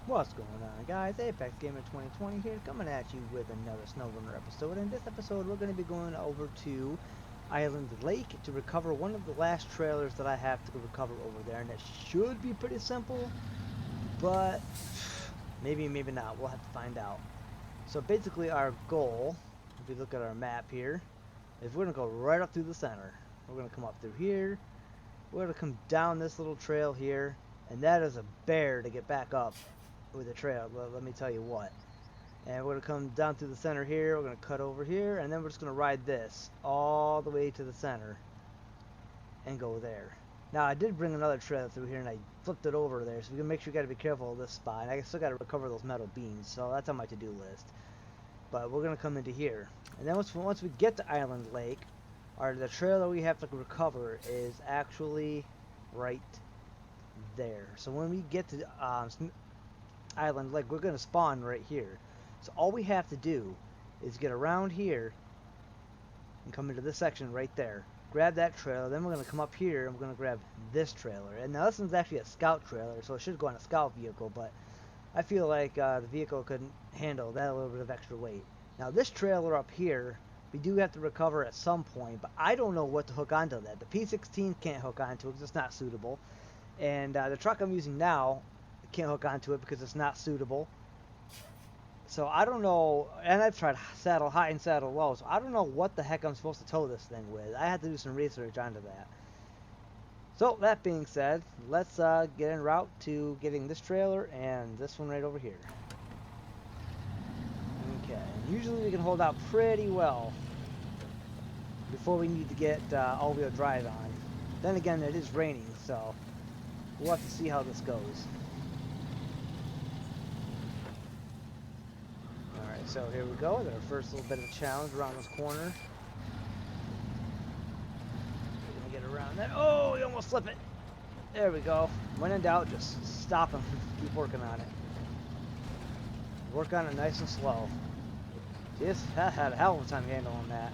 What's going on, guys? Apex Gamer 2020 here, coming at you with another SnowRunner episode. In this episode, we're going to be going over to Island Lake to recover one of the last trailers that I have to recover over there, and it should be pretty simple, but maybe not. We'll have to find out. So basically, our goal, if we look at our map here, is we're going to go right up through the center. We're going to come up through here. We're going to come down this little trail here, and that is a bear to get back up with the trail, let me tell you what. And we're going to come down through the center here, we're going to cut over here, and then we're just going to ride this all the way to the center and go there. Now, I did bring another trail through here, and I flipped it over there, so we can make sure you got to be careful of this spot. And I still got to recover those metal beams, so that's on my to-do list. But we're going to come into here. And then once we get to Island Lake, the trail that we have to recover is actually right there. So when we get to Island Lake, we're going to spawn right here. So all we have to do is get around here and come into this section right there. Grab that trailer, then we're going to come up here and we're going to grab this trailer. And now this one's actually a scout trailer, so it should go on a scout vehicle, but I feel like the vehicle couldn't handle that little bit of extra weight. Now this trailer up here, we do have to recover at some point, but I don't know what to hook onto that. The P16 can't hook onto it because it's not suitable. And the truck I'm using now can't hook onto it because it's not suitable. So I don't know, and I've tried saddle high and saddle low, so I don't know what the heck I'm supposed to tow this thing with. I had to do some research onto that. So that being said, let's get en route to getting this trailer and this one right over here. Okay, usually we can hold out pretty well before we need to get all-wheel drive on. Then again, it is raining, so we'll have to see how this goes. So here we go with our first little bit of a challenge around this corner. We're gonna get around that. Oh, you almost slip it. There we go. When in doubt, just stop him. Keep working on it. Work on it nice and slow. Just had a hell of a time handling that.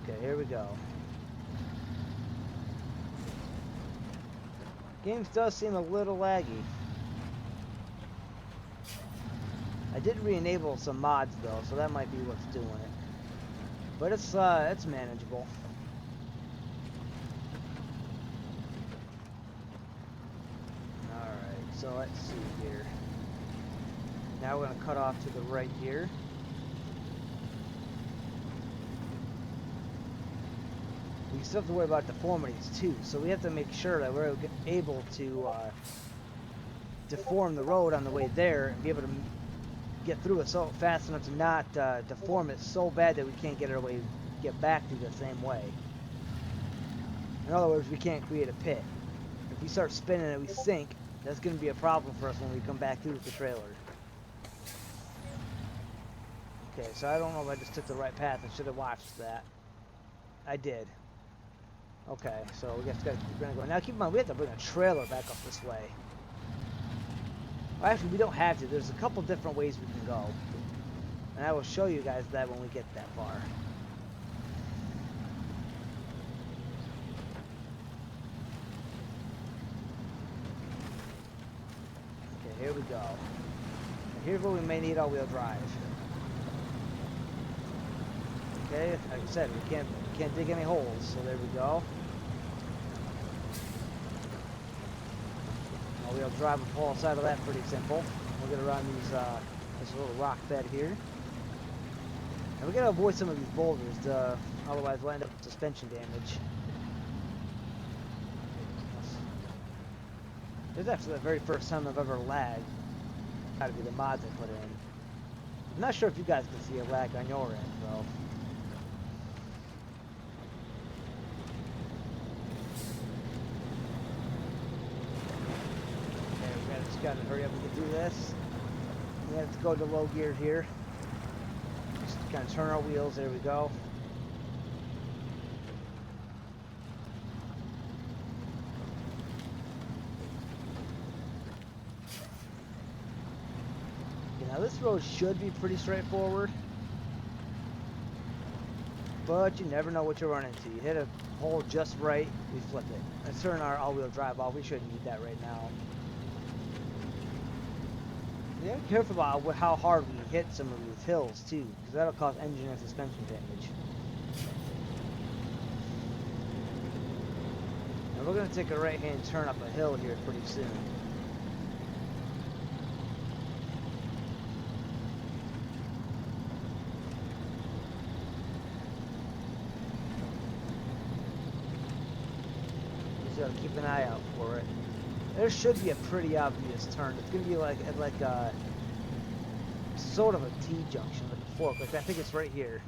Okay, here we go. Games does seem a little laggy. I did re-enable some mods though, so that might be what's doing it. But it's manageable. Alright, so let's see here. Now we're gonna cut off to the right here. We still have to worry about deformities too, so we have to make sure that we're able to deform the road on the way there and be able to get through it so fast enough to not deform it so bad that we can't get back through the same way. In other words, we can't create a pit. If we start spinning and we sink, that's going to be a problem for us when we come back through with the trailer. Okay, so I don't know if I just took the right path. I should have watched that. I did. Okay, so we just got to go. Now keep in mind, we have to bring a trailer back up this way. Well, actually, we don't have to. There's a couple different ways we can go. And I will show you guys that when we get that far. Okay, here we go. And here's where we may need all-wheel drive. Okay, like I said, we can't dig any holes, so there we go. All-wheel drive will pull outside of that pretty simple. We'll get around this little rock bed here. And we gotta avoid some of these boulders, otherwise we'll end up with suspension damage. This is actually the very first time I've ever lagged. Gotta be the mods I put in. I'm not sure if you guys can see a lag on your end, though. Just gotta hurry up and get through this. We have to go to low gear here. Just kind of turn our wheels. There we go. Okay, now this road should be pretty straightforward, but you never know what you run into. You hit a hole just right, we flip it. Let's turn our all-wheel drive off. We shouldn't need that right now. Yeah, be careful about how hard we hit some of these hills too, because that'll cause engine and suspension damage. And we're going to take a right-hand turn up a hill here pretty soon. Just got to keep an eye out for it. There should be a pretty obvious turn. It's going to be like a sort of a T-junction, like a fork. Like I think it's right here.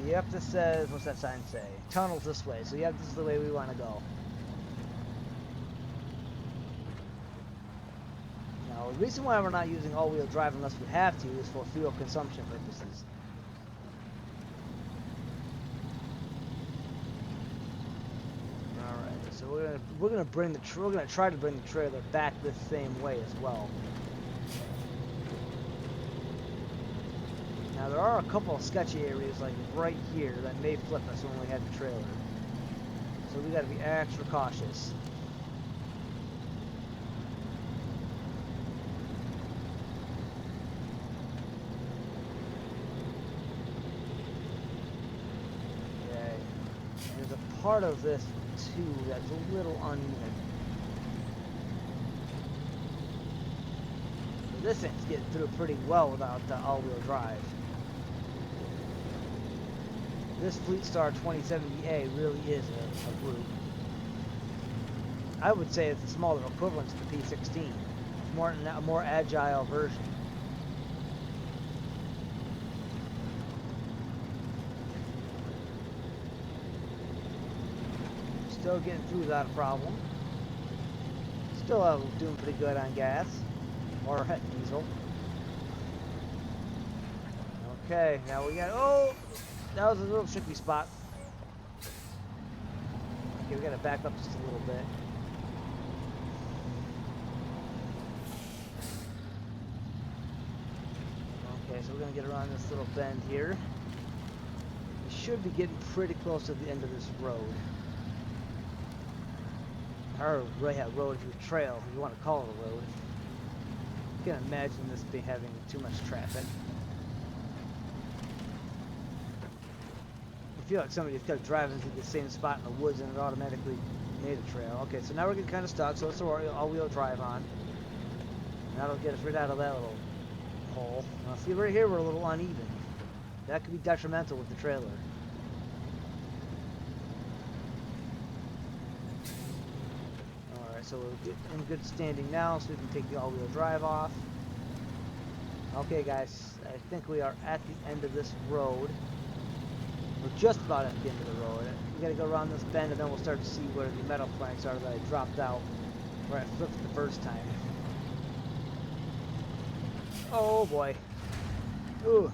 Yep, this says, what's that sign say? Tunnels this way. So yep, this is the way we want to go. Now, the reason why we're not using all-wheel drive unless we have to is for fuel consumption purposes. Alright, so we're gonna try to bring the trailer back this same way as well. Now there are a couple of sketchy areas like right here that may flip us when we have the trailer. So we gotta be extra cautious. Okay. There's a part of this too that's a little uneven. So this thing's getting through pretty well without the all-wheel drive. This Fleetstar 2070A really is a brute. I would say it's a smaller equivalent to the P16. A more agile version. Still getting through without a problem. Still doing pretty good on gas. Or diesel. Okay, now we got... Oh! That was a little tricky spot. Okay, we gotta back up just a little bit. Okay, so we're gonna get around this little bend here. We should be getting pretty close to the end of this road. Or, yeah, road, trail, if you want to call it a road. You can imagine this being having too much traffic. I feel like somebody kept driving through the same spot in the woods and it automatically made a trail. Okay, so now we're getting kind of stuck, so let's throw our all-wheel drive on. And that'll get us right out of that little hole. Now see, right here we're a little uneven. That could be detrimental with the trailer. Alright, so we're in good standing now, so we can take the all-wheel drive off. Okay guys, I think we are at the end of this road. We're just about at the end of the road. We gotta go around this bend and then we'll start to see where the metal planks are that I dropped out where I flipped it the first time. Oh boy. Ooh.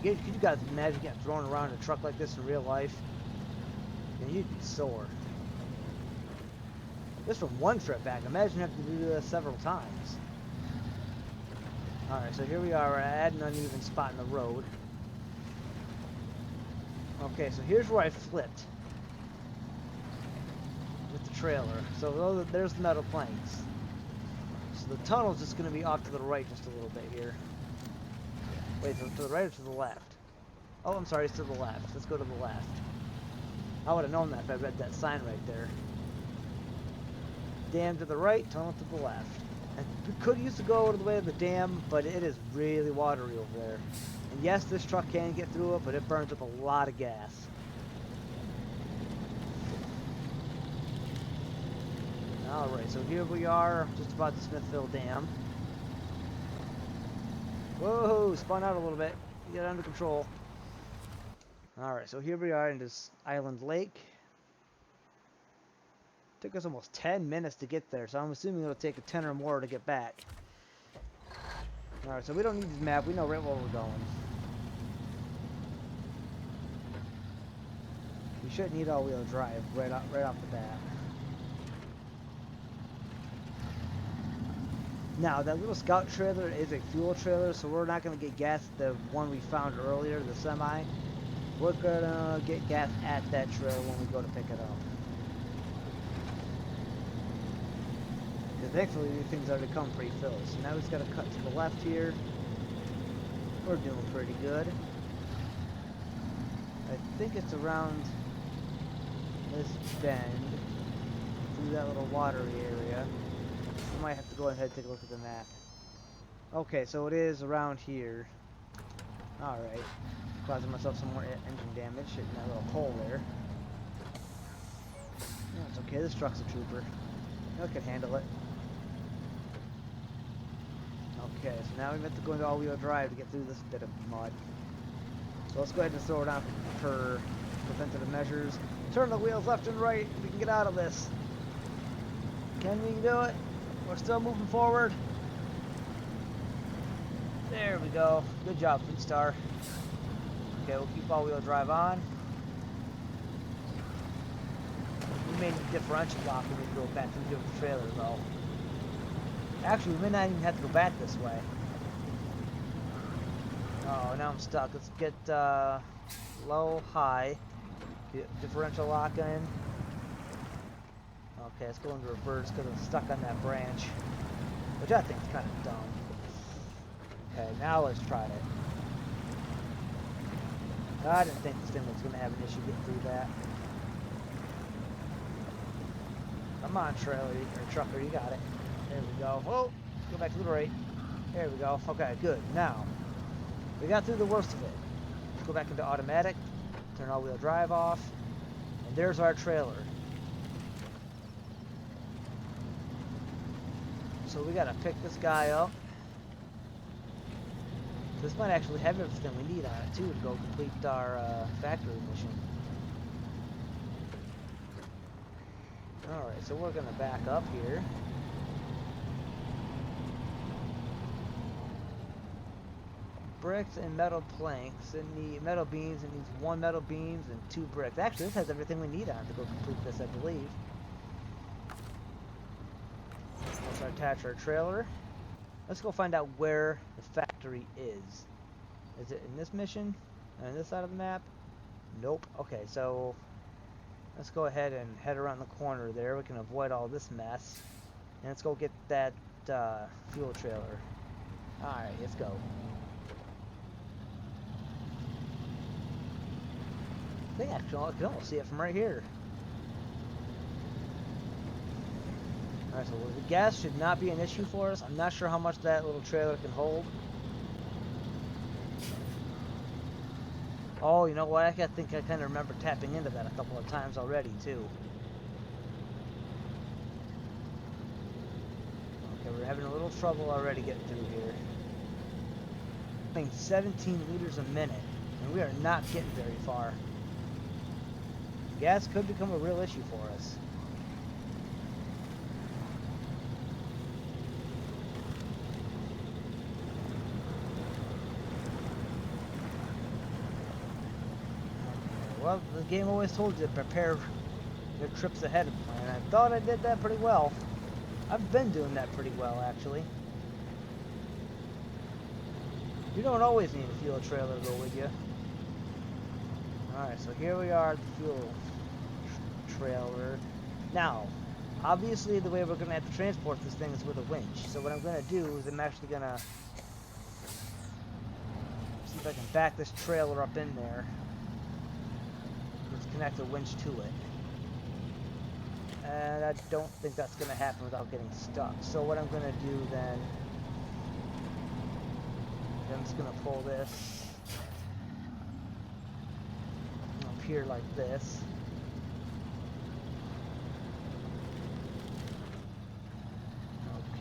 Could you guys imagine getting thrown around in a truck like this in real life? And you'd be sore. Just from one trip back. Imagine having to do this several times. Alright, so here we are, we're at an uneven spot in the road. Okay, so here's where I flipped with the trailer. So there's the metal planks. So the tunnel's just going to be off to the right just a little bit here. Wait, to the right or to the left? Oh, I'm sorry, it's to the left. Let's go to the left. I would have known that if I read that sign right there. Dam to the right, tunnel to the left. We could use to go to the way of the dam, but it is really watery over there. And yes, this truck can get through it, but it burns up a lot of gas. Alright, so here we are, just about the Smithville Dam. Whoa, spun out a little bit. Get it under control. Alright, so here we are in this island lake. Took us almost 10 minutes to get there, so I'm assuming it'll take a 10 or more to get back. Alright, so we don't need the map, we know right where we're going. We shouldn't need all-wheel drive right off the bat. Now, that little scout trailer is a fuel trailer, so we're not going to get gas at the one we found earlier, the semi. We're going to get gas at that trailer when we go to pick it up. Thankfully, these things already come pre-filled. So now we just got to cut to the left here. We're doing pretty good. I think it's around this bend, through that little watery area. I might have to go ahead and take a look at the map. Okay, so it is around here. Alright. Causing myself some more engine damage, hitting that little hole there. No, it's okay, this truck's a trooper. I can handle it. Okay, so now we have to go into all-wheel drive to get through this bit of mud. So let's go ahead and throw it on for preventative measures. Turn the wheels left and right. We can get out of this. Can we do it? We're still moving forward. There we go. Good job, Fleet Star. Okay, we'll keep all-wheel drive on. We may need differential lock when we go back to the trailer, though. Actually, we may not even have to go back this way. Oh, now I'm stuck. Let's get low, high. Differential lock in. Okay, let's go into reverse because I'm stuck on that branch. Which I think is kind of dumb. Okay, now let's try it. I didn't think this thing was going to have an issue getting through that. Come on, trailer, or trucker, you got it. There we go. Whoa! Go back to the right. There we go. Okay, good. Now, we got through the worst of it. Let's go back into automatic. Turn all-wheel drive off. And there's our trailer. So we gotta pick this guy up. This might actually have everything we need on it too to go complete our factory mission. Alright, so we're gonna back up here. Bricks and metal planks. It needs metal beams. It needs 1 metal beams and 2 bricks. Actually, this has everything we need on it to go complete this, I believe. Let's attach our trailer. Let's go find out where the factory is. Is it in this mission? On this side of the map? Nope. Okay, so let's go ahead and head around the corner there. We can avoid all this mess. And let's go get that fuel trailer. Alright, let's go. I think actually I can almost see it from right here. Alright, so the gas should not be an issue for us. I'm not sure how much that little trailer can hold. Oh, you know what? I think I kind of remember tapping into that a couple of times already, too. Okay, we're having a little trouble already getting through here. I think 17 liters a minute, and we are not getting very far. Gas could become a real issue for us. Well, the game always told you to prepare your trips ahead of time. I thought I did that pretty well. I've been doing that pretty well, actually. You don't always need a fuel trailer to go with you. Alright, so here we are at the fuel trailer. Now, obviously the way we're going to have to transport this thing is with a winch. So what I'm going to do is I'm actually going to see if I can back this trailer up in there. Let's connect a winch to it. And I don't think that's going to happen without getting stuck. So what I'm going to do then, I'm just going to pull this up here like this.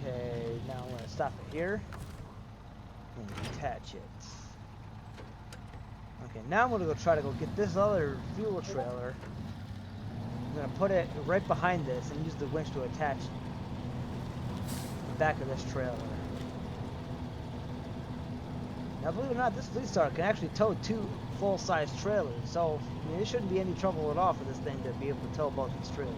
Okay, now I'm going to stop it here and attach it. Okay, now I'm going to go try to go get this other fuel trailer. I'm going to put it right behind this and use the winch to attach the back of this trailer. Now, believe it or not, this Fleet Star can actually tow 2 full-size trailers, so I mean, there shouldn't be any trouble at all for this thing to be able to tow both these trailers.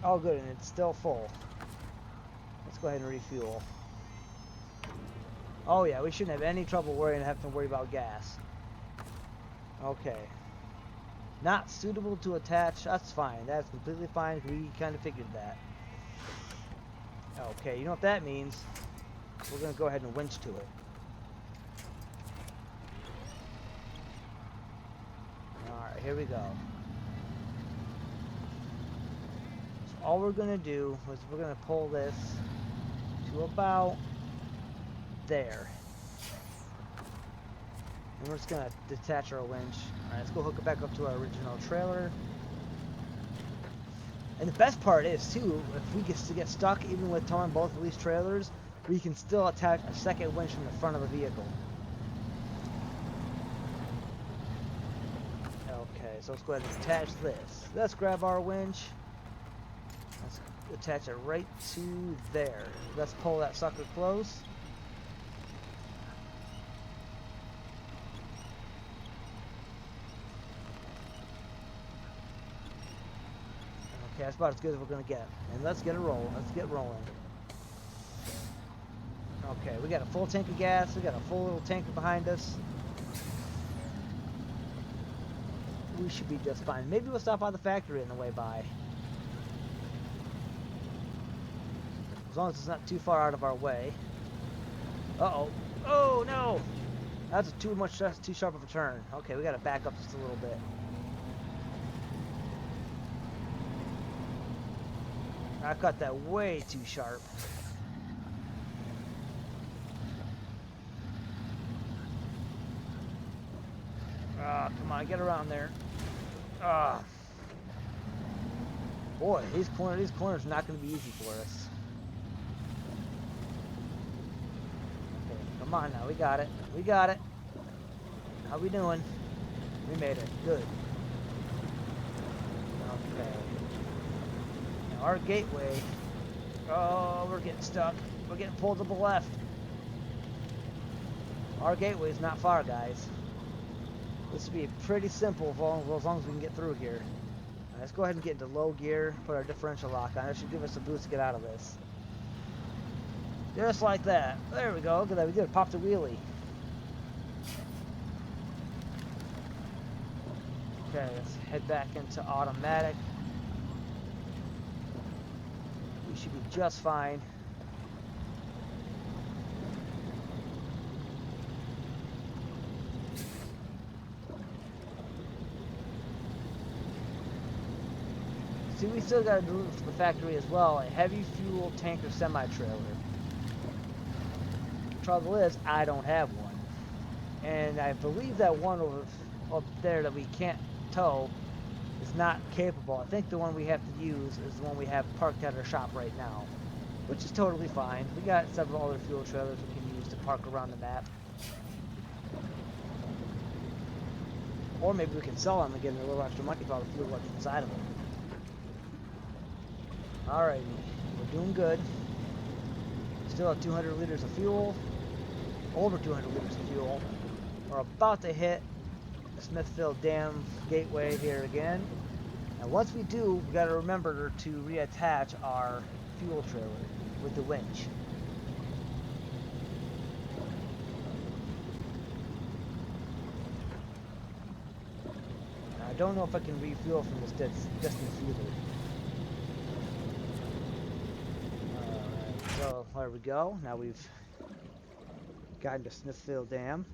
Oh, good, and it's still full. Let's go ahead and refuel. Oh yeah, we shouldn't have any trouble having to worry about gas. Okay. Not suitable to attach. That's fine. That's completely fine. We kind of figured that. Okay, you know what that means? We're going to go ahead and winch to it. Alright, here we go. So all we're going to do is we're going to pull this to about there. And we're just going to detach our winch. Alright, let's go hook it back up to our original trailer. And the best part is, too, if we get stuck, even with towing both of these trailers, we can still attach a second winch from the front of the vehicle. Okay, so let's go ahead and attach this. Let's grab our winch. Let's attach it right to there. Let's pull that sucker close. Okay, that's about as good as we're going to get. And let's get it rolling. Let's get rolling. Okay, we got a full tank of gas. We got a full little tanker behind us. We should be just fine. Maybe we'll stop by the factory on the way by. As long as it's not too far out of our way. Uh-oh. Oh, no! That's too sharp of a turn. Okay, we got to back up just a little bit. I cut that way too sharp. Ah, come on, get around there. Ah. Boy, these corners are not going to be easy for us. Okay, come on now, we got it. We got it. How we doing? We made it. Good. Okay. Now our gateway. Oh, we're getting stuck. We're getting pulled to the left. Our gateway is not far, guys. This will be pretty simple as long as we can get through here. Right, let's go ahead and get into low gear, put our differential lock on. That should give us a boost to get out of this. Just like that. There we go. Look at that. We did pop the wheelie. Okay, let's head back into automatic. We should be just fine. See, we still got to deliver to the factory as well a heavy fuel tanker semi-trailer. Trouble is, I don't have one. And I believe that one over up there that we can't tow is not capable. I think the one we have to use is the one we have parked at our shop right now, which is totally fine. We got several other fuel trailers we can use to park around the map. Or maybe we can sell them and get a little extra money for all the fuel left inside of them. Alrighty, we're doing good. Still have 200 liters of fuel. Over 200 liters of fuel. We're about to hit the Smithfield Dam gateway here again. And once we do, we got to remember to reattach our fuel trailer with the winch. I don't know if I can refuel from this distance either. So there we go. Now we've gotten to Smithfield Dam.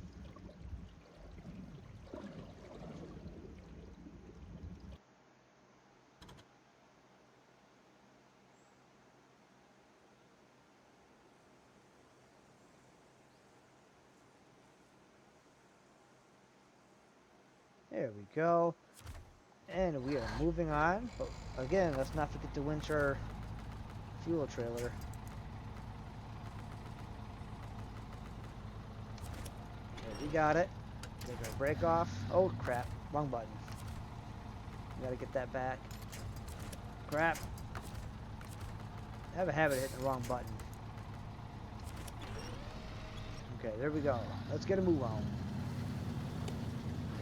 There we go. And we are moving on. But again, let's not forget to winch our fuel trailer. We got it. Take our brake off. Oh crap, wrong button. We gotta get that back. Crap. I have a habit of hitting the wrong button. Okay, there we go. Let's get a move on.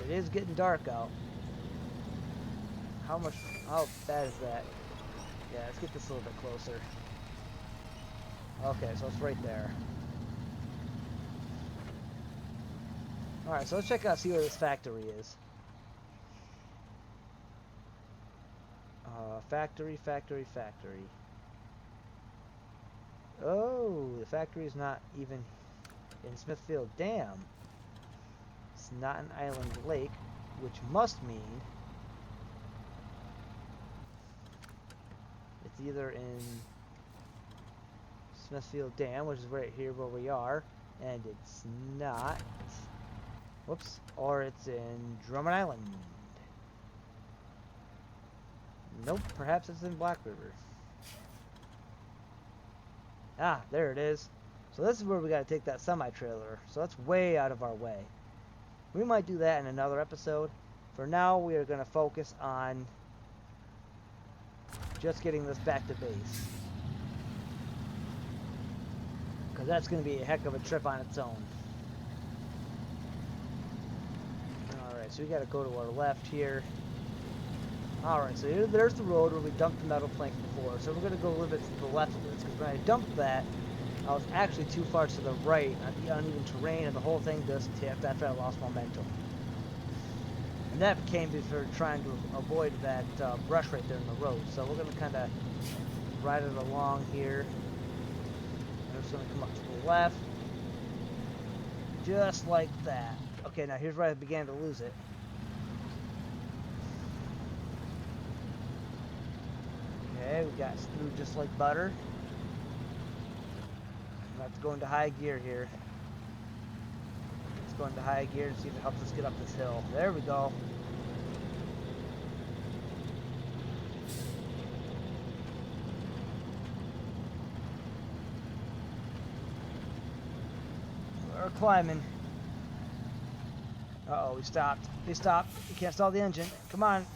It is getting dark out. How bad is that? Yeah, let's get this a little bit closer. Okay, so it's right there. Alright, so let's check out, see where this factory is. factory, factory, factory. Oh, the factory is not even in Smithfield Dam. It's not an island lake, which must mean it's either in Smithfield Dam, which is right here where we are, and it's not. Whoops. Or it's in Drummond Island. Nope, perhaps it's in Black River. Ah, there it is. So this is where we got to take that semi-trailer. So that's way out of our way. We might do that in another episode. For now, we are going to focus on just getting this back to base. Because that's going to be a heck of a trip on its own. Alright, so we got to go to our left here. Alright, so there's the road where we dumped the metal plank before. So we're going to go a little bit to the left of this. Because when I dumped that, I was actually too far to the right on the uneven terrain, and the whole thing just tipped after I lost momentum. And that came before trying to avoid that brush right there in the road. So we're going to kind of ride it along here. I'm just going to come up to the left. Just like that. Okay, now here's where I began to lose it. Okay, we got through just like butter. I'm about to go into high gear here. Let's go into high gear and see if it helps us get up this hill. There we go. We're climbing. Uh-oh, we stopped. We stopped. We can't stall the engine. Come on.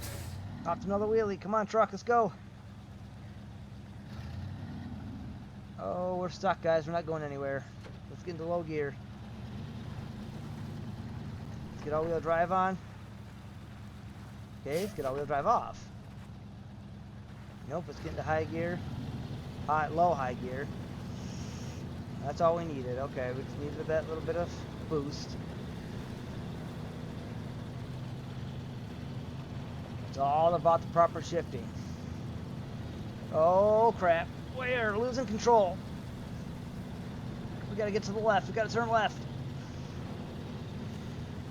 Popped another wheelie. Come on, truck. Let's go. Oh, we're stuck, guys. We're not going anywhere. Let's get into low gear. Let's get all-wheel drive on. Okay, let's get all-wheel drive off. Nope, let's get into high gear. Low high gear. That's all we needed. Okay, we just needed that little bit of boost. It's all about the proper shifting. Oh, crap. We're losing control. We gotta get to the left. We gotta turn left.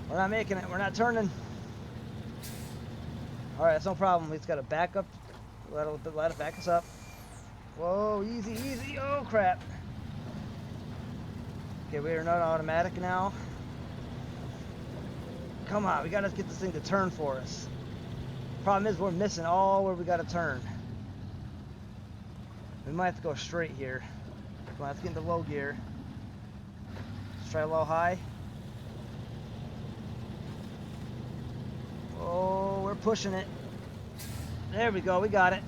We're not making it. We're not turning. Alright, that's no problem. We just gotta back up. Let it back us up. Whoa, easy, easy. Oh, crap. Okay, we are not automatic now. Come on, we gotta get this thing to turn for us. Problem is, we're missing all where we gotta turn. We might have to go straight here. Come on, let's get into low gear. Let's try low high. Oh, we're pushing it. There we go, we got it.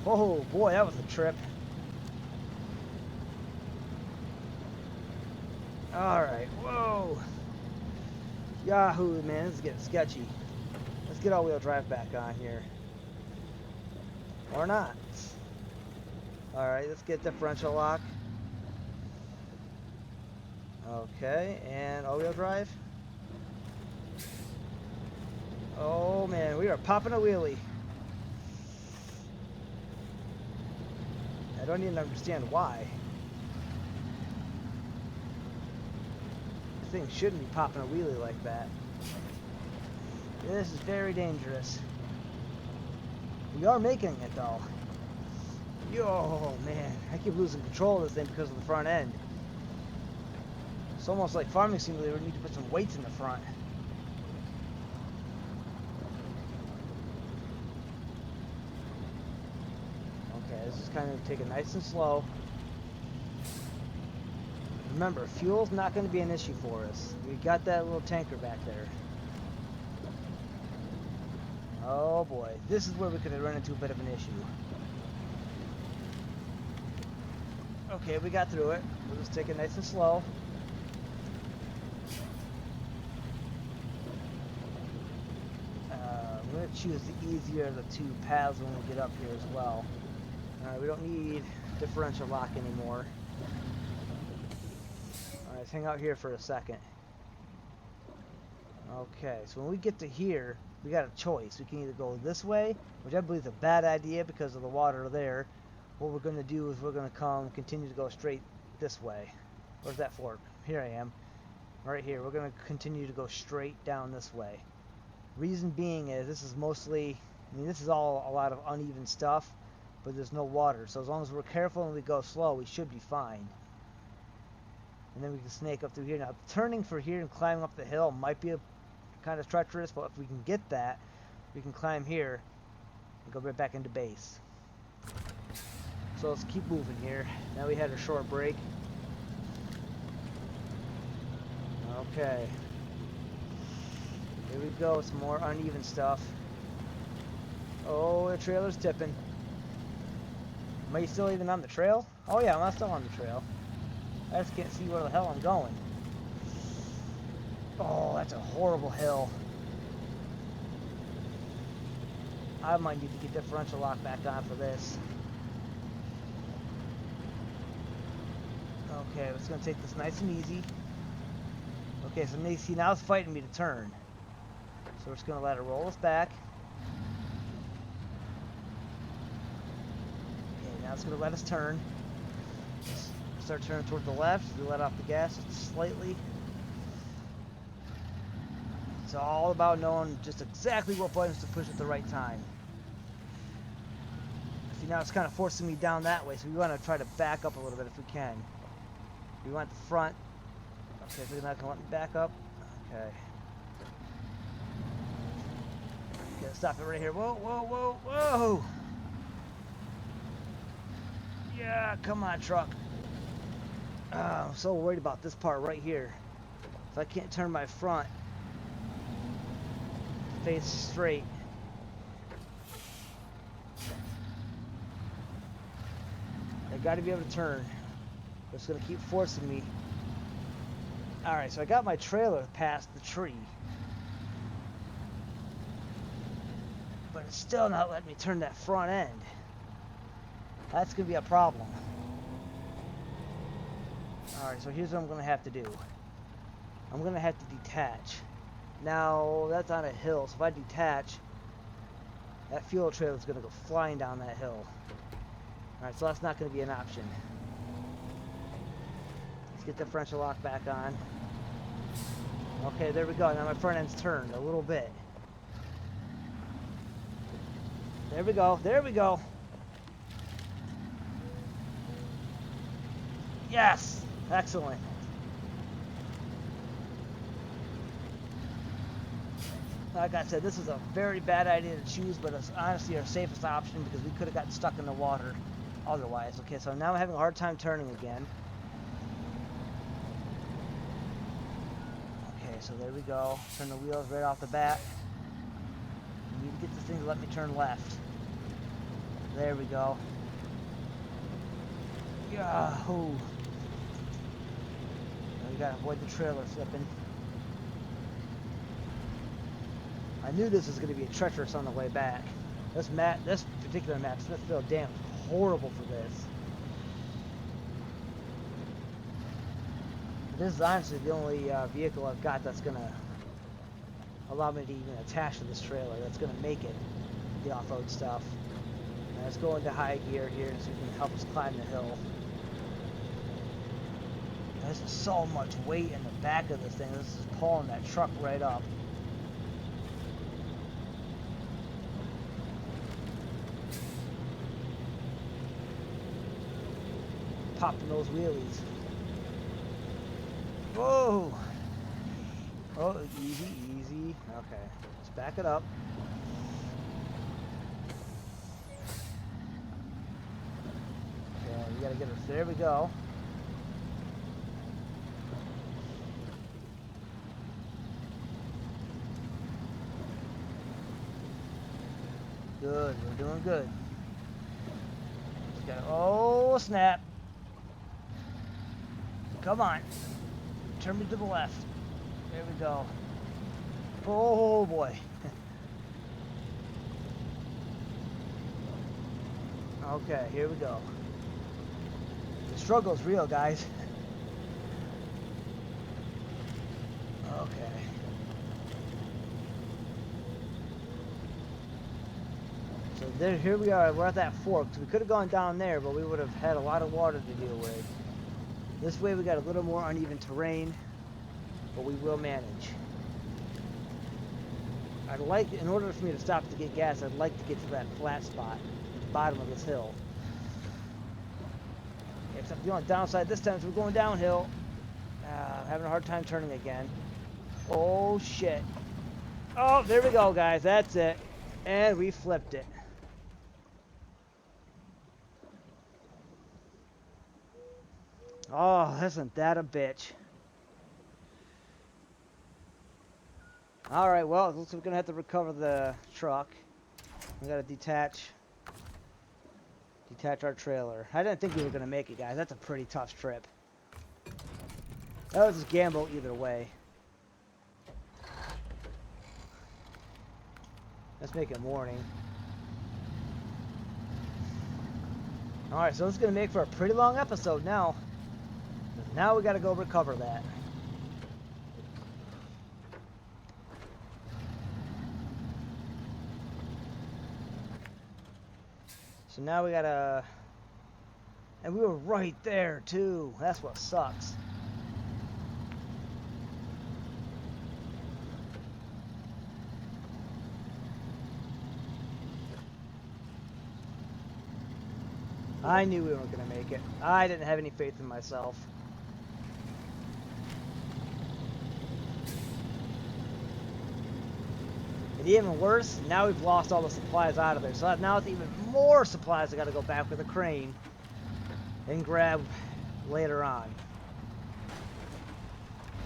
Oh boy, that was a trip. Alright, whoa. Yahoo, man, this is getting sketchy. Let's get all-wheel drive back on here. Or not. Alright, let's get differential lock. Okay, and all-wheel drive. Oh man, we are popping a wheelie. I don't even understand why. This thing shouldn't be popping a wheelie like that. This is very dangerous. We are making it though. Yo, man, I keep losing control of this thing because of the front end. It's almost like Farming Simulator. We need to put some weights in the front. Okay, this is kind of take it nice and slow. Remember, fuel's not going to be an issue for us. We got that little tanker back there. Oh boy, this is where we could have run into a bit of an issue. Okay, we got through it. We'll just take it nice and slow. I'm going to choose the easier of the two paths when we get up here as well. We don't need differential lock anymore. Alright, let's hang out here for a second. Okay, so when we get to here, we got a choice. We can either go this way, which I believe is a bad idea because of the water there. What we're going to do is we're going to continue to go straight this way. Where's that fork? Here I am. Right here. We're going to continue to go straight down this way. Reason being is this is mostly, I mean, this is all a lot of uneven stuff, but there's no water. So as long as we're careful and we go slow, we should be fine. And then we can snake up through here. Now, turning for here and climbing up the hill might be a kind of treacherous, but if we can get that, we can climb here and go right back into base. So let's keep moving here. Now we had a short break. Okay. Here we go, some more uneven stuff. Oh, the trailer's tipping. Am I still even on the trail? Oh yeah, I'm still on the trail. I just can't see where the hell I'm going. Oh, that's a horrible hill. I might need to get differential lock back on for this. Okay, I'm just going to take this nice and easy. Okay, so see, now it's fighting me to turn. So we're just going to let it roll us back. Okay, now it's going to let us turn. Let's start turning toward the left. We let off the gas just slightly. It's all about knowing just exactly what buttons to push at the right time. See, now it's kind of forcing me down that way, so we want to try to back up a little bit if we can. We want the front. Okay, so they're not going to let me back up. Okay. Okay, stop it right here. Whoa, whoa, whoa, whoa! Yeah, come on, truck. I'm so worried about this part right here. If I can't turn my front face straight. I got to be able to turn. It's going to keep forcing me. Alright, so I got my trailer past the tree. But it's still not letting me turn that front end. That's going to be a problem. Alright, so here's what I'm going to have to do. I'm going to have to detach. Now, that's on a hill, so if I detach, that fuel trailer is going to go flying down that hill. Alright, so that's not going to be an option. Let's get the differential lock back on. Okay, there we go. Now my front end's turned a little bit. There we go. There we go. Yes! Excellent. Like I said, this is a very bad idea to choose, but it's honestly our safest option because we could have gotten stuck in the water otherwise. Okay, so now I'm having a hard time turning again. Okay, so there we go. Turn the wheels right off the bat. I need to get this thing to let me turn left. There we go. Yahoo! We gotta avoid the trailer flipping. I knew this was going to be treacherous on the way back. This particular map, Smithfield Dam, is horrible for this. This is honestly the only vehicle I've got that's going to allow me to even attach to this trailer. That's going to make it the off-road stuff. Now let's go into high gear here so you can help us climb the hill. There's so much weight in the back of this thing. This is pulling that truck right up. Popping those wheelies. Whoa! Oh, easy, easy. Okay, let's back it up. Okay, we gotta get her. There we go. Good, we're doing good. Just gotta, oh snap! Come on. Turn me to the left. There we go. Oh boy. Okay, here we go. The struggle's real, guys. Okay. So there, here we are. We're at that fork. So we could have gone down there, but we would have had a lot of water to deal with. This way we got a little more uneven terrain, but we will manage. I'd like, in order for me to stop to get gas, I'd like to get to that flat spot at the bottom of this hill. Except the only downside this time is we're going downhill. I'm having a hard time turning again. Oh shit. Oh, there we go, guys. That's it. And we flipped it. Oh, isn't that a bitch? Alright, well, it looks like we're going to have to recover the truck. We got to detach our trailer. I didn't think we were going to make it, guys. That's a pretty tough trip. That was a gamble either way. Let's make it morning. Alright, so it's going to make for a pretty long episode now. Now we got to go recover that. So now we got to... And we were right there, too. That's what sucks. I knew we weren't going to make it. I didn't have any faith in myself. And even worse, now we've lost all the supplies out of there. So now it's even more supplies I got to go back with a crane and grab later on.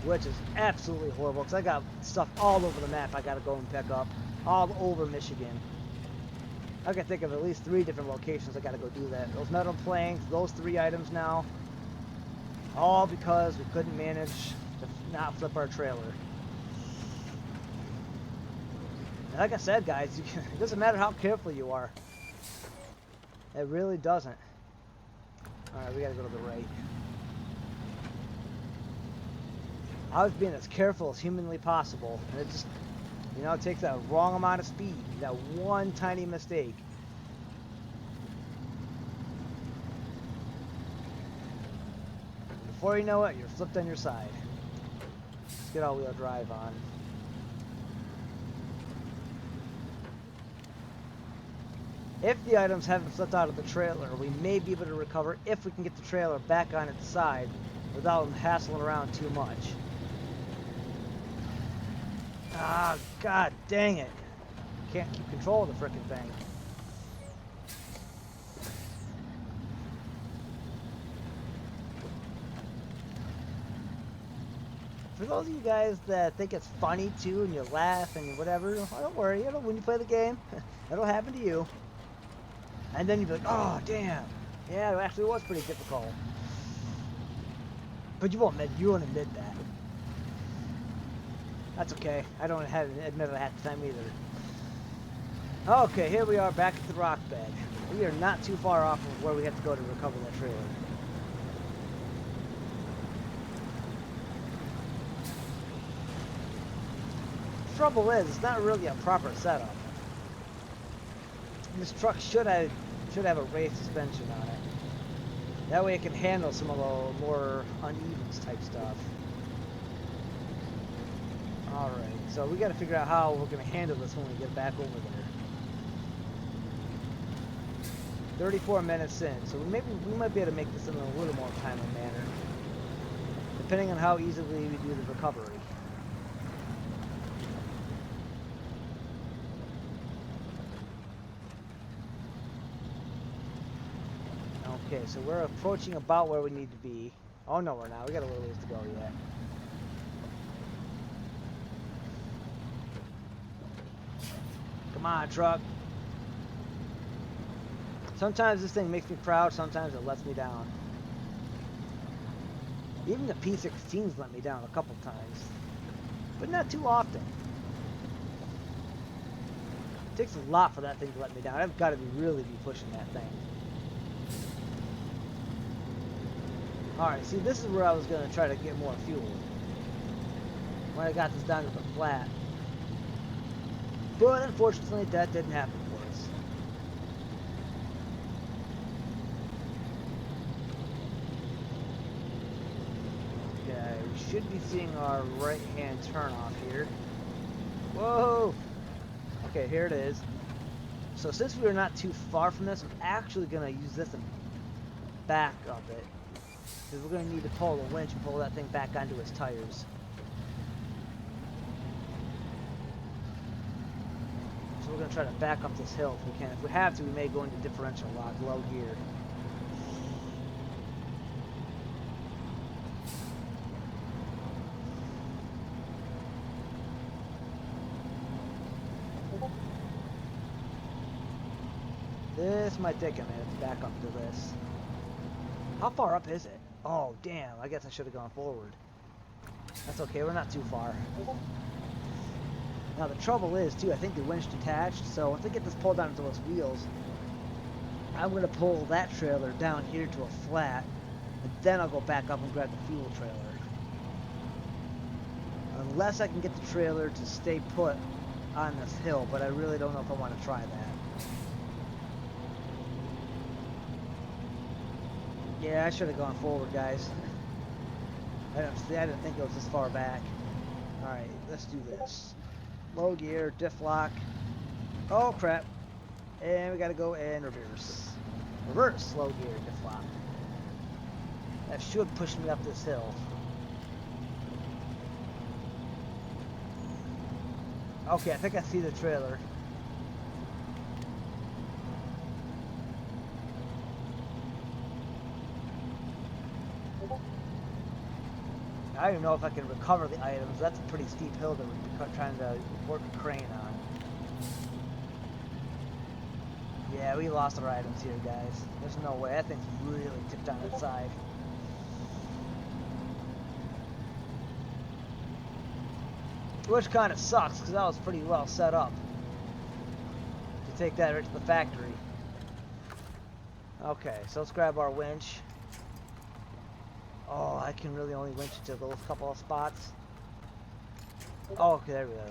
Which is absolutely horrible because I got stuff all over the map I got to go and pick up. All over Michigan. I can think of at least 3 different locations I got to go do that. Those metal planks, those 3 items now. All because we couldn't manage to not flip our trailer. And like I said, guys, it doesn't matter how careful you are. It really doesn't. Alright, we got to go to the right. I was being as careful as humanly possible. And it just... You know, it takes that wrong amount of speed. That one tiny mistake. Before you know it, you're flipped on your side. Let's get all-wheel drive on. If the items haven't flipped out of the trailer, we may be able to recover if we can get the trailer back on its side without them hassling around too much. Ah, god dang it. Can't keep control of the frickin' thing. For those of you guys that think it's funny too and you laugh and whatever, oh, don't worry, when you play the game, it'll happen to you. And then you'll be like, oh damn. Yeah, it actually was pretty difficult. But you won't admit that. That's okay. I don't have to admit it half the time either. Okay, here we are back at the rock bed. We are not too far off of where we have to go to recover that trailer. The trouble is, it's not really a proper setup. This truck should have a raised suspension on it. That way it can handle some of the more uneven type stuff. Alright, so we got to figure out how we're going to handle this when we get back over there. 34 minutes in, so maybe we might be able to make this in a little more timely manner. Depending on how easily we do the recovery. Okay, so we're approaching about where we need to be. Oh no, we're not. We got a little ways to go yet. Come on, truck. Sometimes this thing makes me proud, sometimes it lets me down. Even the P16's let me down a couple times. But not too often. It takes a lot for that thing to let me down. I've got to really be pushing that thing. Alright, see, this is where I was going to try to get more fuel. When I got this down to the flat. But unfortunately, that didn't happen for us. should be seeing our right-hand turn off here. Whoa! Okay, here it is. So since we are not too far from this, I'm actually going to use this and back up it. Because we're going to need to pull the winch and pull that thing back onto its tires. So we're going to try to back up this hill if we can. If we have to, we may go into differential lock, low gear. This might take a minute to back up to this. How far up is it? Oh, damn. I guess I should have gone forward. That's okay. We're not too far. Now, the trouble is, too, I think the winch detached. So once I get this pulled down into those wheels, I'm going to pull that trailer down here to a flat. And then I'll go back up and grab the fuel trailer. Unless I can get the trailer to stay put on this hill. But I really don't know if I want to try that. Yeah, I should have gone forward, guys. I didn't think it was this far back. Alright, let's do this. Low gear, diff lock. Oh, crap. And we gotta go in reverse. Reverse, low gear, diff lock. That should push me up this hill. Okay, I think I see the trailer. I don't even know if I can recover the items. That's a pretty steep hill that we're trying to work a crane on. Yeah, we lost our items here, guys. There's no way. That thing's really tipped on its side. Which kind of sucks, because that was pretty well set up to take that right to the factory. Okay, so let's grab our winch. Oh, I can really only winch it to those couple of spots. Oh, okay, there we go.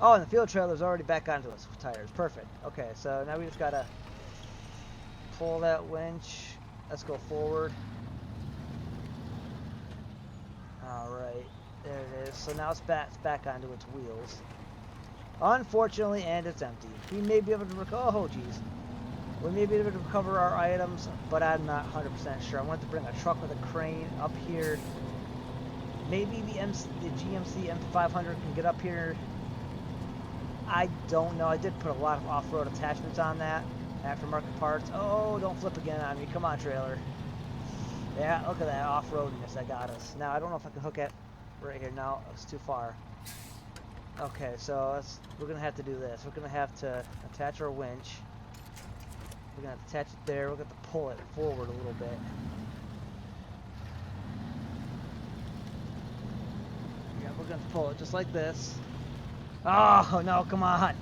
Oh, and the fuel trailer's already back onto its tires. Perfect. Okay, so now we just gotta pull that winch. Let's go forward. Alright, there it is. So now it's back onto its wheels. Unfortunately, and it's empty. We may be able to recover. Oh, geez. We may be able to recover our items, but I'm not 100% sure. I want to bring a truck with a crane up here. Maybe the GMC M500 can get up here. I don't know. I did put a lot of off-road attachments on that. Aftermarket parts. Oh, don't flip again on me. Come on, trailer. Yeah, look at that off-roadiness that got us. Now, I don't know if I can hook it right here. No, it's too far. Okay, so we're going to have to do this. We're going to have to attach our winch. We're going to attach it there. We're going to pull it forward a little bit. Yeah, we're going to pull it just like this. Oh, no, come on.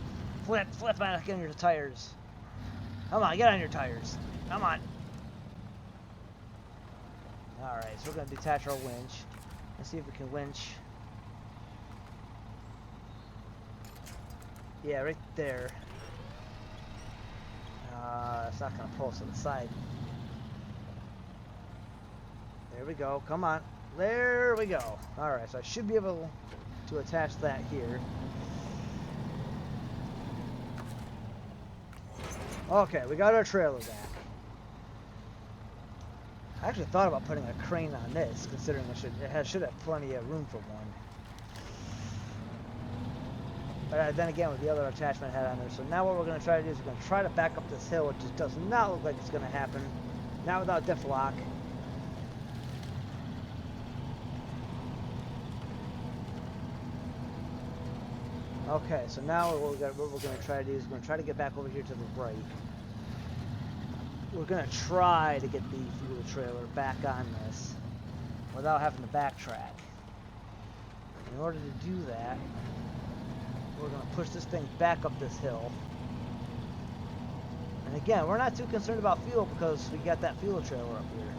Flip back on your tires. Come on, get on your tires. Come on. Alright, so we're going to detach our winch. Let's see if we can winch. Yeah, right there. It's not going to pull us to the side. There we go. Come on. There we go. Alright, so I should be able to attach that here. Okay, we got our trailer back. I actually thought about putting a crane on this, considering it should have plenty of room for one. But then again, with the other attachment I had on there. So now what we're going to try to do is we're going to try to back up this hill, which just does not look like it's going to happen. Not without diff lock. Okay, so now what we're going to try to do is we're going to try to get back over here to the right. We're going to try to get the fuel trailer back on this without having to backtrack. In order to do that, we're going to push this thing back up this hill. And again, we're not too concerned about fuel because we got that fuel trailer up here.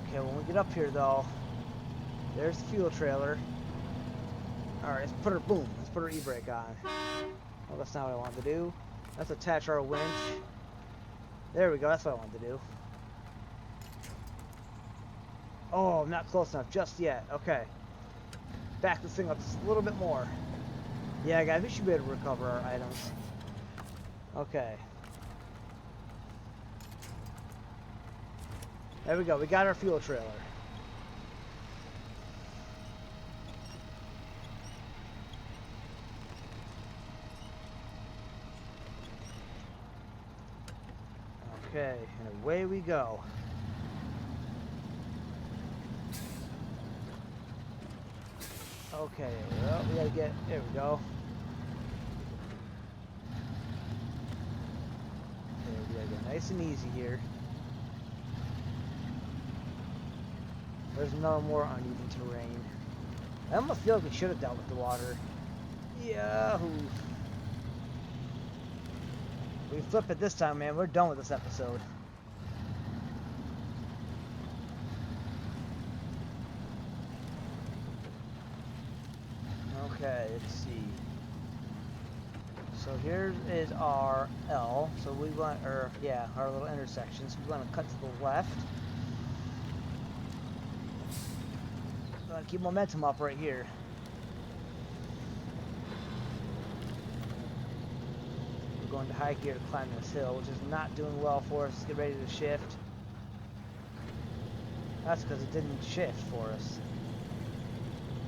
Okay, when we get up here though, there's the fuel trailer. Alright, let's put her e-brake on. Well, that's not what I wanted to do. Let's attach our winch. There we go, that's what I wanted to do. Oh, I'm not close enough just yet. Okay. Back this thing up just a little bit more. Yeah, guys, we should be able to recover our items. Okay. There we go. We got our fuel trailer. Okay, and away we go. Okay, well, we gotta get, there we go. Okay, we gotta get nice and easy here. There's no more uneven terrain. I almost feel like we should have dealt with the water. Yahoo! We flip it this time, man. We're done with this episode. Okay, let's see. So here is our L. So we want, or yeah, our little intersection. So we want to cut to the left. We want to keep momentum up right here. We're going to high gear to climb this hill, which is not doing well for us. Let's get ready to shift. That's because it didn't shift for us.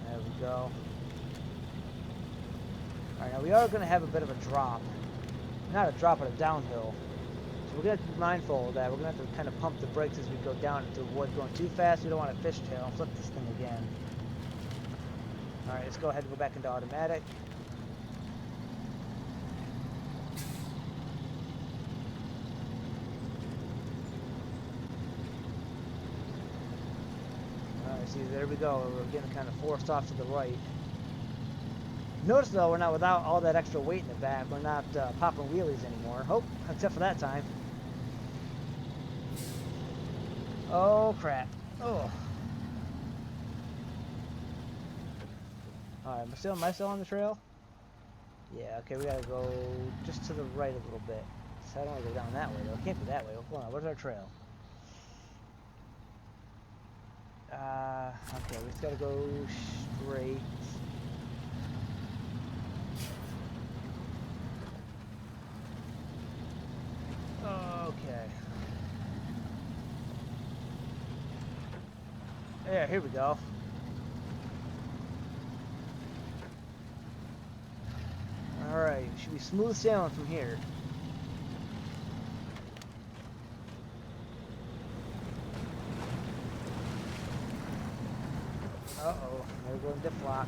There we go. Alright, now we are going to have a bit of a drop. Not a drop, but a downhill. So we're going to have to be mindful of that. We're going to have to kind of pump the brakes as we go down to avoid going too fast. We don't want to fishtail and flip this thing again. Alright, let's go ahead and go back into automatic. Alright, see, there we go. We're getting kind of forced off to the right. Notice though, we're not without all that extra weight in the back. We're not popping wheelies anymore. Oh, except for that time. Oh crap. Oh. Alright, am I still on the trail? Yeah, okay, we gotta go just to the right a little bit. So I don't want to go down that way though. It can't be that way. Hold on, where's our trail? Okay, we just gotta go straight. Okay. Yeah, here we go. Alright, should be smooth sailing from here. Uh-oh, there we go in diff lock.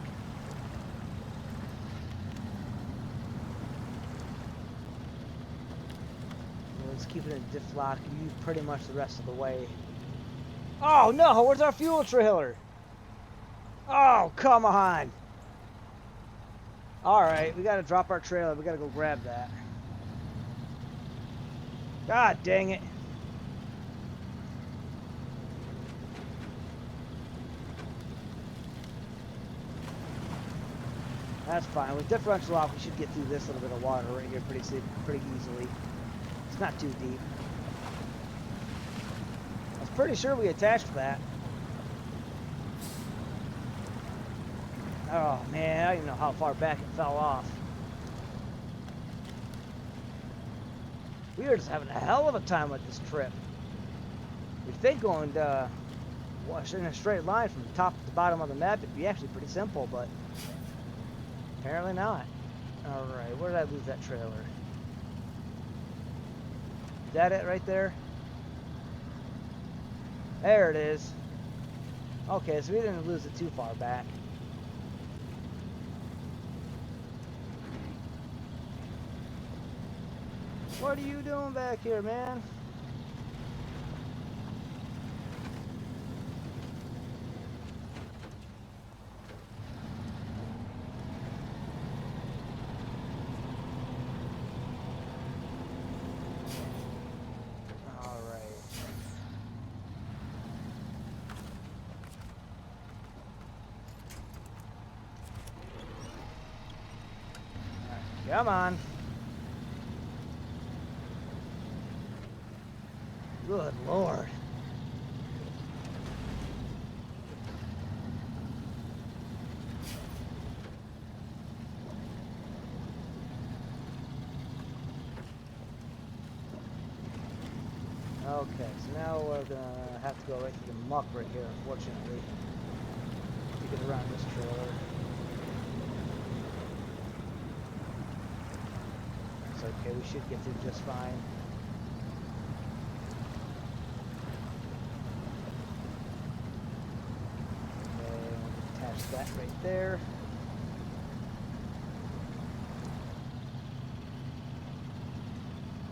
Let's keep it in diff lock. You pretty much the rest of the way. Oh no! Where's our fuel trailer? Oh, come on! Alright, we gotta drop our trailer. We gotta go grab that. God dang it. That's fine. With differential off, we should get through this little bit of water right here pretty easily. It's not too deep. I was pretty sure we attached that. Oh man, I don't even know how far back it fell off. We were just having a hell of a time with this trip. You'd think going in a straight line from the top to the bottom of the map, it'd be actually pretty simple, but apparently not. Alright, where did I lose that trailer? Is that it right there? There it is. Okay, so we didn't lose it too far back. What are you doing back here, man? Come on. Good Lord. Okay, so now we're gonna have to go right through the muck right here, unfortunately, to get around this trailer. It's okay, we should get through just fine. Okay, attach that right there.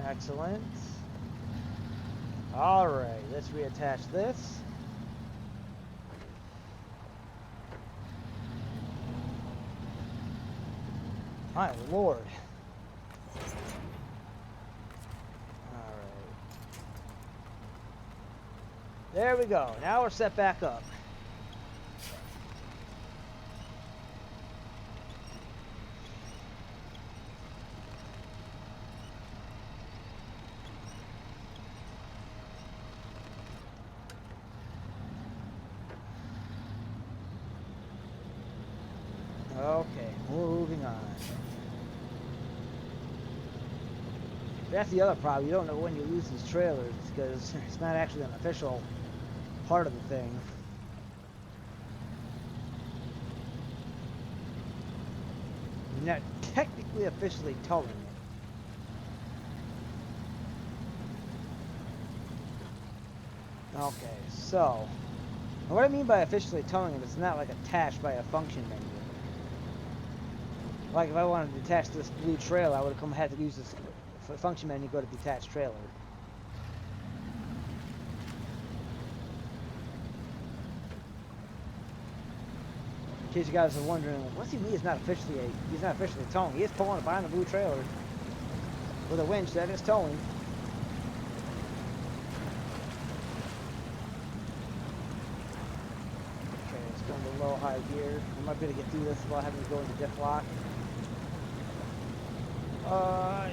Excellent. Alright, let's reattach this. My lord. Alright. There we go. Now we're set back up. Okay, moving on. That's the other problem. You don't know when you lose these trailers because it's not actually an official part of the thing. You're not technically officially towing it. Okay, so what I mean by officially towing it is not like attached by a function menu. Like if I wanted to detach this blue trailer, I would have had to use this function menu, go to detach trailer. In case you guys are wondering, what's he mean? He's not officially towing. He is pulling it behind the blue trailer with a winch. That is towing. Okay, it's going to low high gear. I might be able to get through this without having to go into diff lock.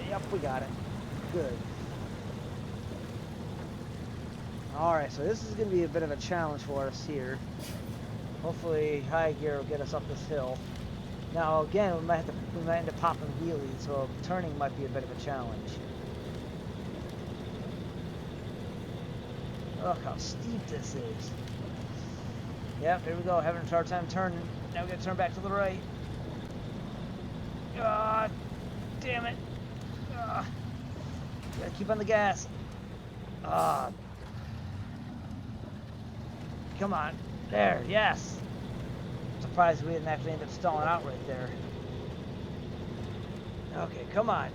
Yep, we got it. Good. Alright, so this is going to be a bit of a challenge for us here. Hopefully high gear will get us up this hill. Now again, we might end up popping wheelies, so turning might be a bit of a challenge. Look how steep this is. Yep, here we go, having a hard time turning. Now we gotta turn back to the right. Ah, damn it. Gotta keep on the gas. Come on. There, yes. I'm surprised we didn't actually end up stalling out right there. Okay, come on.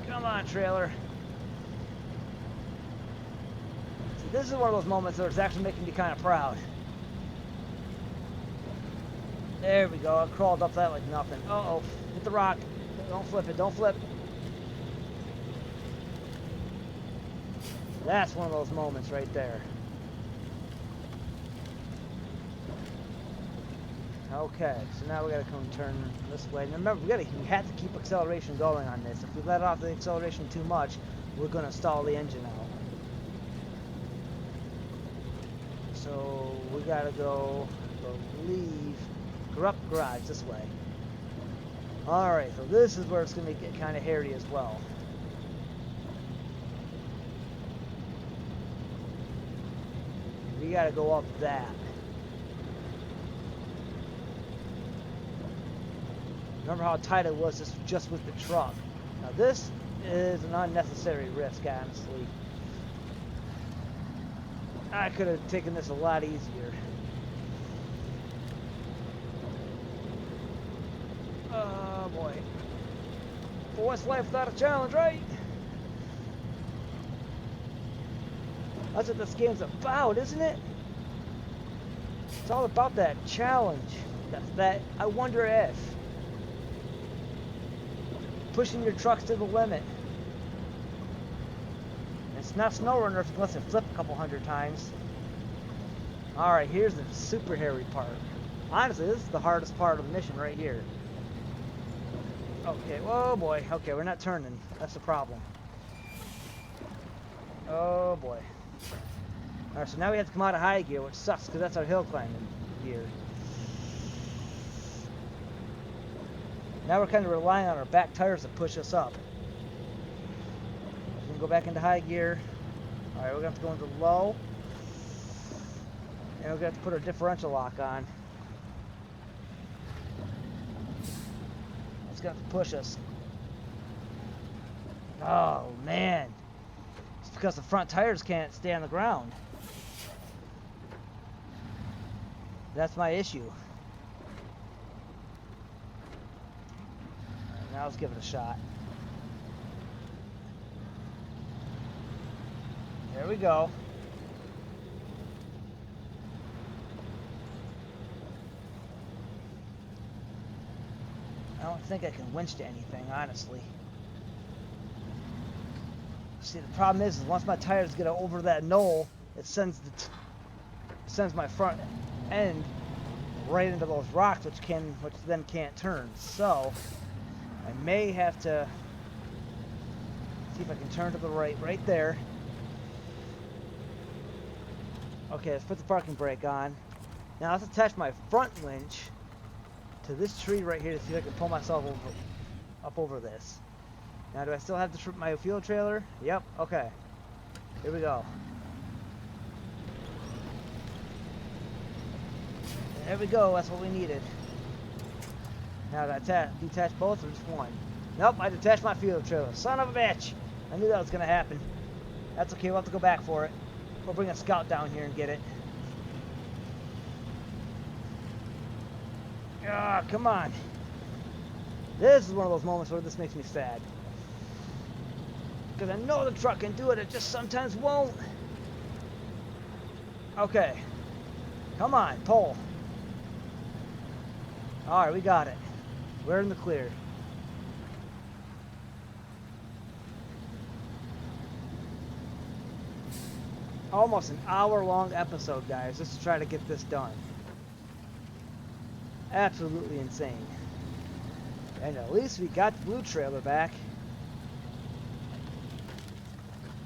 Come on, trailer. See, this is one of those moments where it's actually making me kind of proud. There we go. I crawled up that like nothing. Uh-oh. Hit the rock. Don't flip it. Don't flip. That's one of those moments right there. Okay, so now we gotta come turn this way. And remember, we have to keep acceleration going on this. If we let off the acceleration too much, we're gonna stall the engine out. So we gotta go, I believe, corrupt garage this way. Alright, so this is where it's gonna get kind of hairy as well. We gotta go up that. Remember how tight it was just with the truck. Now this is an unnecessary risk, honestly. I could have taken this a lot easier. Oh boy. For what's life without a challenge, right? That's what this game's about, isn't it? It's all about that challenge. That I wonder if. Pushing your trucks to the limit. It's not SnowRunner unless it flip a couple hundred times. Alright, here's the super hairy part. Honestly, this is the hardest part of the mission right here. Okay, oh boy. Okay, we're not turning. That's the problem. Oh boy. Alright, so now we have to come out of high gear, which sucks because that's our hill climbing gear. Now we're kind of relying on our back tires to push us up. We can go back into high gear. Alright, we're going to have to go into low. And we're going to have to put our differential lock on. It's going to have to push us. Oh, man. It's because the front tires can't stay on the ground. That's my issue. Alright, now let's give it a shot. There we go. I don't think I can winch to anything, honestly. See, the problem is once my tires get over that knoll, it sends my front end right into those rocks, which then can't turn. So I may have to see if I can turn to the right there. Okay, let's put the parking brake on. Now let's attach my front winch to this tree right here to see if I can pull myself up over this. Now, do I still have my fuel trailer? Yep, okay. Here we go. There we go, that's what we needed. Now, do I detach both or just one? Nope, I detached my fuel trailer. Son of a bitch! I knew that was going to happen. That's okay, we'll have to go back for it. We'll bring a scout down here and get it. Ah, come on. This is one of those moments where this makes me sad. Because I know the truck can do it, it just sometimes won't. Okay. Come on, pull. Alright, we got it. We're in the clear. Almost an hour-long episode, guys, just to try to get this done. Absolutely insane. And at least we got the blue trailer back.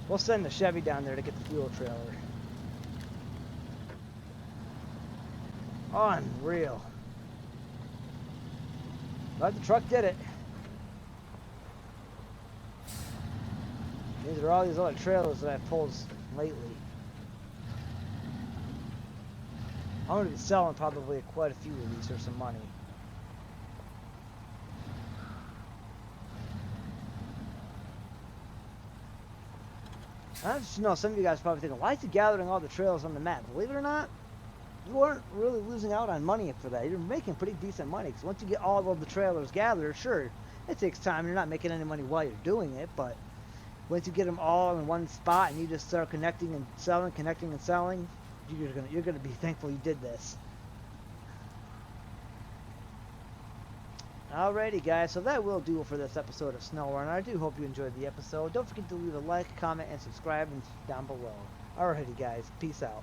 We'll send the Chevy down there to get the fuel trailer. Unreal. But the truck did it. These are all these other trailers that I've pulled lately. I'm going to be selling probably quite a few of these for some money. I just know some of you guys are probably thinking, why is he gathering all the trailers on the map? Believe it or not, you aren't really losing out on money for that. You're making pretty decent money. Because once you get all of the trailers gathered, sure, it takes time. You're not making any money while you're doing it. But once you get them all in one spot and you just start connecting and selling, you're gonna be thankful you did this. Alrighty, guys, so that will do it for this episode of SnowRunner. I do hope you enjoyed the episode. Don't forget to leave a like, comment, and subscribe down below. Alrighty, guys, peace out.